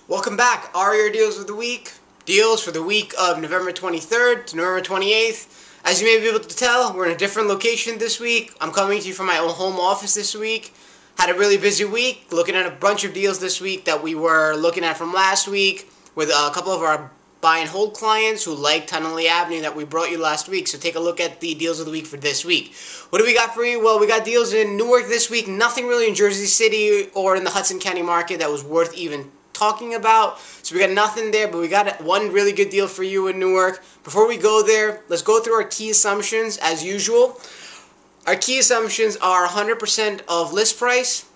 Welcome back. RER Deals of the Week. Deals for the week of November 23rd to November 28th. As you may be able to tell, we're in a different location this week. I'm coming to you from my own home office this week. Had a really busy week, looking at a bunch of deals this week that we were looking at from last week with a couple of our buy and hold clients who liked Tunnelly Avenue that we brought you last week. So take a look at the deals of the week for this week. What do we got for you? Well, we got deals in Newark this week. Nothing really in Jersey City or in the Hudson County market that was worth even talking about. So we got nothing there, but we got one really good deal for you in Newark. Before we go there, let's go through our key assumptions as usual. Our key assumptions are 100% of list price,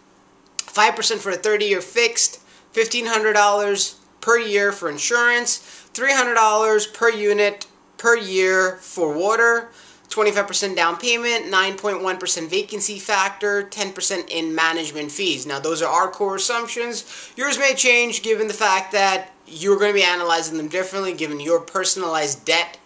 5% for a 30-year fixed, $1,500 per year for insurance, $300 per unit per year for water, 25% down payment, 9.1% vacancy factor, 10% in management fees. Now, those are our core assumptions. Yours may change given the fact that you're going to be analyzing them differently given your personalized debt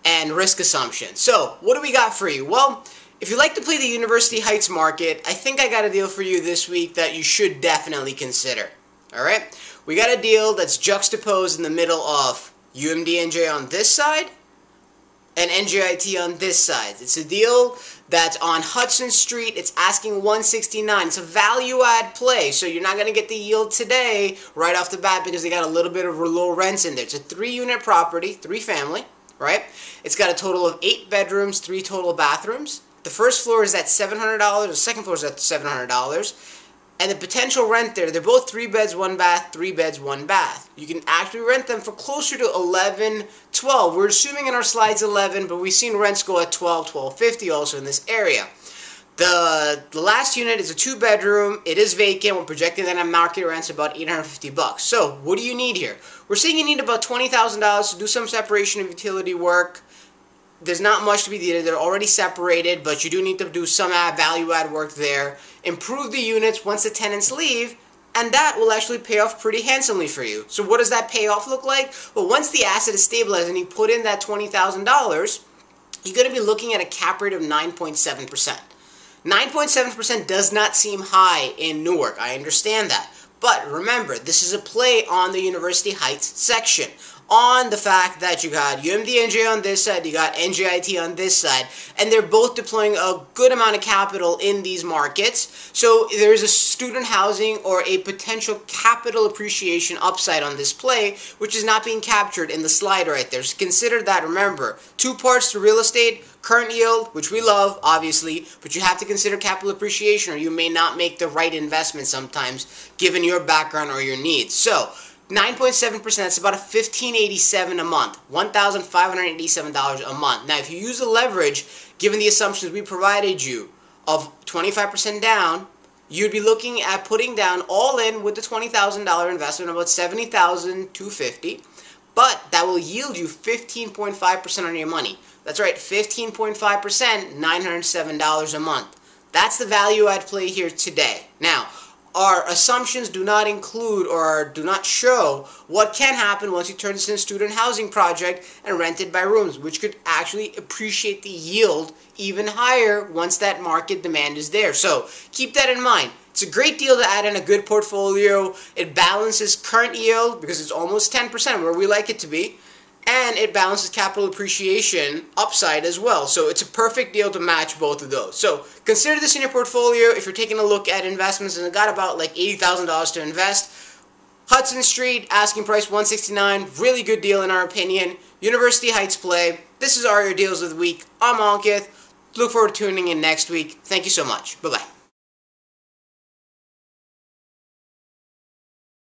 and risk assumptions. So, what do we got for you? Well, if you like to play the University Heights market, I think I got a deal for you this week that you should definitely consider. Alright? We got a deal that's juxtaposed in the middle of UMDNJ on this side and NJIT on this side. It's a deal that's on Hudson Street. It's asking $169. It's a value add play, so you're not going to get the yield today right off the bat because they got a little bit of low rents in there. It's a 3-unit property, 3-family, right? It's got a total of 8 bedrooms, 3 total bathrooms. The first floor is at $700. The second floor is at $700. And the potential rent there, they're both 3 beds, 1 bath, 3 beds, 1 bath. You can actually rent them for closer to 11, 12. We're assuming in our slides 11, but we've seen rents go at 12, 12.50 also in this area. The last unit is a 2-bedroom. It is vacant. We're projecting that on market rents about $850. So what do you need here? We're saying you need about $20,000 to do some separation of utility work. There's not much to be needed. They're already separated, but you do need to do some value-add work there. Improve the units once the tenants leave, and that will actually pay off pretty handsomely for you. So what does that payoff look like? Well, once the asset is stabilized and you put in that $20,000, you're going to be looking at a cap rate of 9.7%. 9.7% does not seem high in Newark. I understand that. But remember, this is a play on the University Heights section. On the fact that you got UMDNJ on this side, you got NJIT on this side, and they're both deploying a good amount of capital in these markets. So there's a student housing or a potential capital appreciation upside on this play, which is not being captured in the slide right there. So consider that. Remember, 2 parts to real estate. Current yield, which we love, obviously, but you have to consider capital appreciation or you may not make the right investment sometimes, given your background or your needs. So, 9.7%, that's about a $1,587 a month, $1,587 a month. Now, if you use the leverage, given the assumptions we provided you of 25% down, you'd be looking at putting down all in with the $20,000 investment about $70,250, but that will yield you 15.5% on your money. That's right, 15.5%, $907 a month. That's the value add play here today. Now, our assumptions do not include or do not show what can happen once you turn this into a student housing project and rent it by rooms, which could actually appreciate the yield even higher once that market demand is there. So keep that in mind. It's a great deal to add in a good portfolio. It balances current yield because it's almost 10% where we like it to be. And it balances capital appreciation upside as well. So it's a perfect deal to match both of those. So consider this in your portfolio if you're taking a look at investments and got about like $80,000 to invest. Hudson Street, asking price $169. Really good deal in our opinion. University Heights play. This is RER Deals of the Week. I'm Ankit. Look forward to tuning in next week. Thank you so much. Bye-bye.